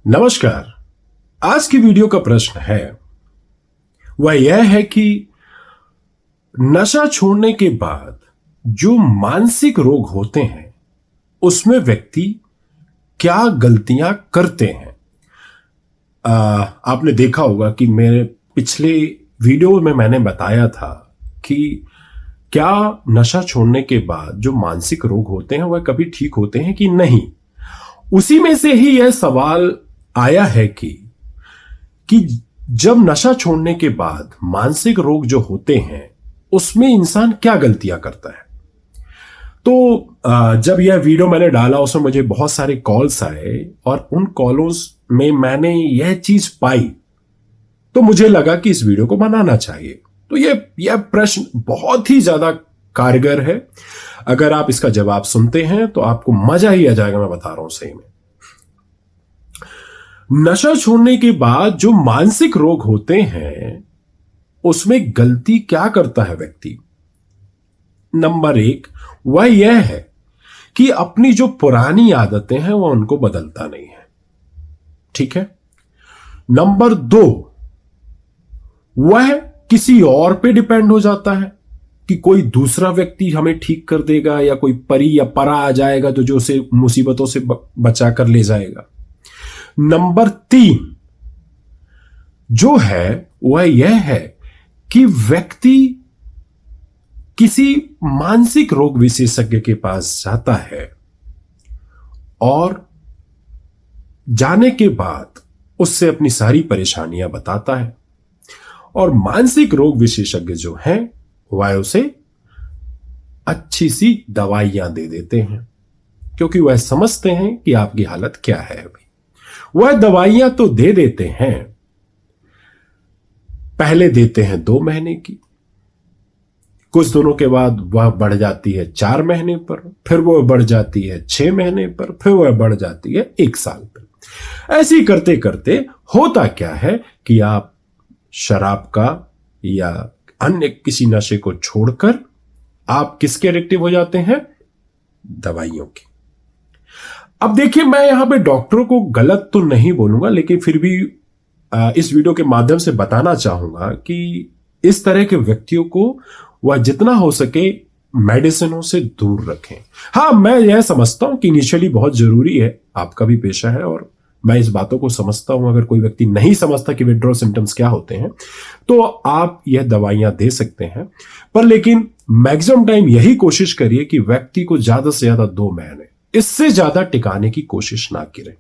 नमस्कार। आज की वीडियो का प्रश्न है वह यह है कि नशा छोड़ने के बाद जो मानसिक रोग होते हैं उसमें व्यक्ति क्या गलतियां करते हैं। आपने देखा होगा कि मेरे पिछले वीडियो में मैंने बताया था कि क्या नशा छोड़ने के बाद जो मानसिक रोग होते हैं वह कभी ठीक होते हैं कि नहीं। उसी में से ही यह सवाल आया है कि जब नशा छोड़ने के बाद मानसिक रोग जो होते हैं उसमें इंसान क्या गलतियां करता है। तो जब यह वीडियो मैंने डाला उसमें मुझे बहुत सारे कॉल्स आए और उन कॉलों में मैंने यह चीज पाई तो मुझे लगा कि इस वीडियो को बनाना चाहिए। तो यह प्रश्न बहुत ही ज्यादा कारगर है। अगर आप इसका जवाब सुनते हैं तो आपको मजा ही आ जाएगा। मैं बता रहा हूं सही में नशा छोड़ने के बाद जो मानसिक रोग होते हैं उसमें गलती क्या करता है व्यक्ति। नंबर 1 वह यह है कि अपनी जो पुरानी आदतें हैं वह उनको बदलता नहीं है। ठीक है। नंबर 2 वह किसी और पे डिपेंड हो जाता है कि कोई दूसरा व्यक्ति हमें ठीक कर देगा या कोई परी या परा आ जाएगा तो जो उसे मुसीबतों से बचा कर ले जाएगा। नंबर 3 जो है वह यह है कि व्यक्ति किसी मानसिक रोग विशेषज्ञ के पास जाता है और जाने के बाद उससे अपनी सारी परेशानियां बताता है और मानसिक रोग विशेषज्ञ जो हैं वह उसे अच्छी सी दवाइयां दे देते हैं क्योंकि वह समझते हैं कि आपकी हालत क्या है। अभी वह दवाइयां तो दे देते हैं, पहले देते हैं 2 महीने की, कुछ दिनों के बाद वह बढ़ जाती है 4 महीने पर, फिर वह बढ़ जाती है 6 महीने पर, फिर वह बढ़ जाती है 1 साल पर। ऐसे ही करते करते होता क्या है कि आप शराब का या अन्य किसी नशे को छोड़कर आप किसके एडिक्टिव हो जाते हैं? दवाइयों की। अब देखिए मैं यहां पे डॉक्टरों को गलत तो नहीं बोलूंगा लेकिन फिर भी इस वीडियो के माध्यम से बताना चाहूंगा कि इस तरह के व्यक्तियों को वह जितना हो सके मेडिसिनों से दूर रखें। हां, मैं यह समझता हूं कि इनिशियली बहुत जरूरी है, आपका भी पेशा है और मैं इस बातों को समझता हूं। अगर कोई व्यक्ति नहीं समझता कि विथड्रॉल सिम्टम्स क्या होते हैं तो आप यह दवाइयां दे सकते हैं, पर लेकिन मैक्सिमम टाइम यही कोशिश करिए कि व्यक्ति को ज्यादा से ज्यादा 2 महीने, इससे ज्यादा टिकाने की कोशिश ना करें।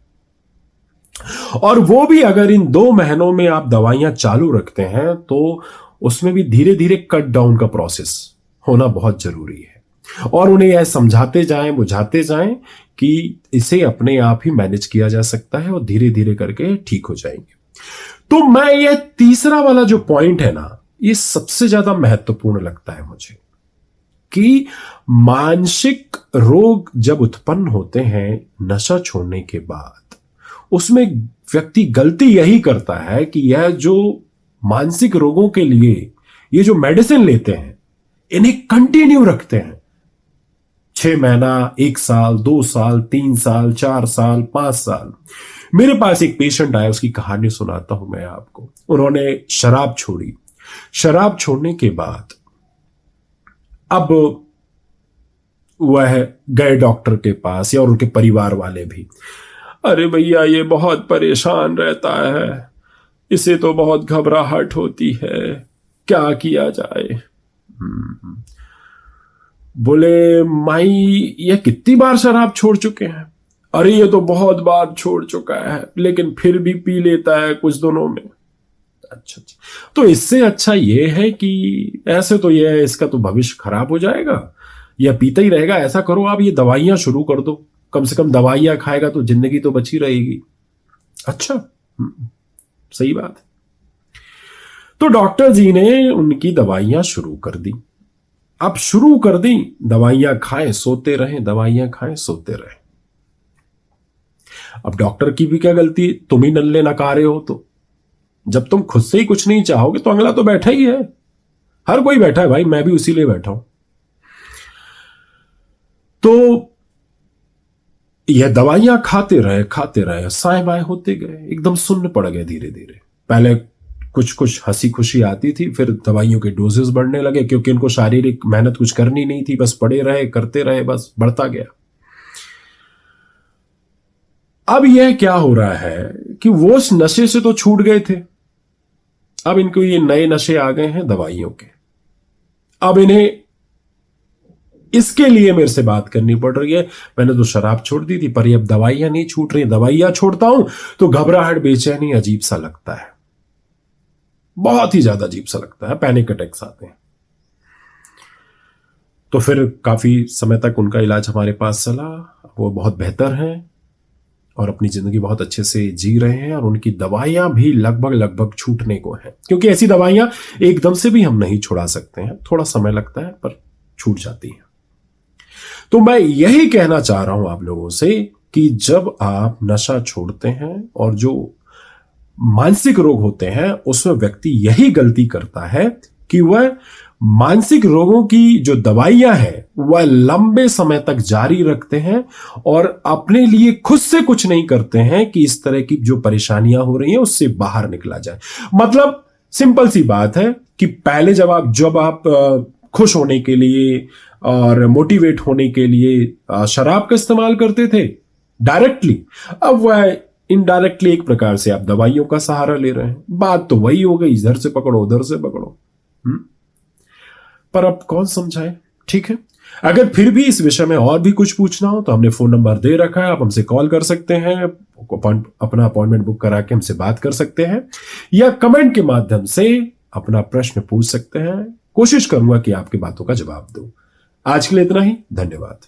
और वो भी अगर इन 2 महीनों में आप दवाइयां चालू रखते हैं तो उसमें भी धीरे धीरे कट डाउन का प्रोसेस होना बहुत जरूरी है और उन्हें यह समझाते जाएं, बुझाते जाएं कि इसे अपने आप ही मैनेज किया जा सकता है और धीरे धीरे करके ठीक हो जाएंगे। तो मैं यह तीसरा वाला जो पॉइंट है ना, ये सबसे ज्यादा महत्वपूर्ण लगता है मुझे कि मानसिक रोग जब उत्पन्न होते हैं नशा छोड़ने के बाद, उसमें व्यक्ति गलती यही करता है कि यह जो मानसिक रोगों के लिए ये जो मेडिसिन लेते हैं इन्हें कंटिन्यू रखते हैं 6 महीना, 1 साल, 2 साल, 3 साल, 4 साल, 5 साल। मेरे पास एक पेशेंट आया, उसकी कहानी सुनाता हूं मैं आपको। उन्होंने शराब छोड़ी। शराब छोड़ने के बाद अब वह गए डॉक्टर के पास या और उनके परिवार वाले भी, अरे भैया ये बहुत परेशान रहता है, इसे तो बहुत घबराहट होती है, क्या किया जाए। बोले माई ये कितनी बार शराब छोड़ चुके हैं? अरे ये तो बहुत बार छोड़ चुका है लेकिन फिर भी पी लेता है कुछ दिनों में। अच्छा, तो इससे अच्छा ये है कि ऐसे तो ये इसका तो भविष्य खराब हो जाएगा, यह पीता ही रहेगा। ऐसा करो आप ये दवाइयां शुरू कर दो, कम से कम दवाइयां खाएगा तो जिंदगी तो बची रहेगी। अच्छा, सही बात है। तो डॉक्टर जी ने उनकी दवाइयां शुरू कर दी। अब शुरू कर दी, दवाइयां खाएं सोते रहें, दवाइयां खाएं सोते रहें। अब डॉक्टर की भी क्या गलती, तुम ही नल्ले नकारे हो। तो जब तुम खुद से ही कुछ नहीं चाहोगे तो अगला तो बैठा ही है, हर कोई बैठा है भाई, मैं भी उसी लिए बैठा हूं। तो यह दवाइयां खाते रहे, साए बाएं होते गए, एकदम सुन्न पड़ गए धीरे धीरे। पहले कुछ कुछ हंसी खुशी आती थी, फिर दवाइयों के डोजेस बढ़ने लगे, क्योंकि उनको शारीरिक मेहनत कुछ करनी नहीं थी, बस पड़े रहे, करते रहे, बस बढ़ता गया। अब यह क्या हो रहा है कि वो उस नशे से तो छूट गए थे, अब इनको ये नए नशे आ गए हैं दवाइयों के। अब इन्हें इसके लिए मेरे से बात करनी पड़ रही है। मैंने तो शराब छोड़ दी थी, पर ये अब दवाइयां नहीं छूट रही। दवाइयां छोड़ता हूं तो घबराहट, बेचैनी, अजीब सा लगता है, बहुत ही ज्यादा अजीब सा लगता है, पैनिक अटैक्स आते हैं। तो फिर काफी समय तक उनका इलाज हमारे पास चला, वो बहुत बेहतर हैं और अपनी जिंदगी बहुत अच्छे से जी रहे हैं, और उनकी दवाइयां भी लगभग लगभग छूटने को हैं, क्योंकि ऐसी दवाइयां एकदम से भी हम नहीं छुड़ा सकते हैं, थोड़ा समय लगता है, पर छूट जाती हैं। तो मैं यही कहना चाह रहा हूं आप लोगों से कि जब आप नशा छोड़ते हैं, और जो मानसिक रोग होते हैं उसमें व्यक्ति यही गलती करता है कि वह मानसिक रोगों की जो दवाइयां हैं वह लंबे समय तक जारी रखते हैं, और अपने लिए खुद से कुछ नहीं करते हैं कि इस तरह की जो परेशानियां हो रही हैं उससे बाहर निकला जाए। मतलब सिंपल सी बात है कि पहले जब आप खुश होने के लिए और मोटिवेट होने के लिए शराब का इस्तेमाल करते थे डायरेक्टली, अब वह इनडायरेक्टली एक प्रकार से आप दवाइयों का सहारा ले रहे हैं। बात तो वही हो गई, इधर से पकड़ो उधर से पकड़ो। पर अब कौन समझाए, ठीक है। अगर फिर भी इस विषय में और भी कुछ पूछना हो तो हमने फोन नंबर दे रखा है, आप हमसे कॉल कर सकते हैं, अपना अपॉइंटमेंट बुक करा के हमसे बात कर सकते हैं, या कमेंट के माध्यम से अपना प्रश्न पूछ सकते हैं। कोशिश करूंगा कि आपकी बातों का जवाब दूं। आज के लिए इतना ही, धन्यवाद।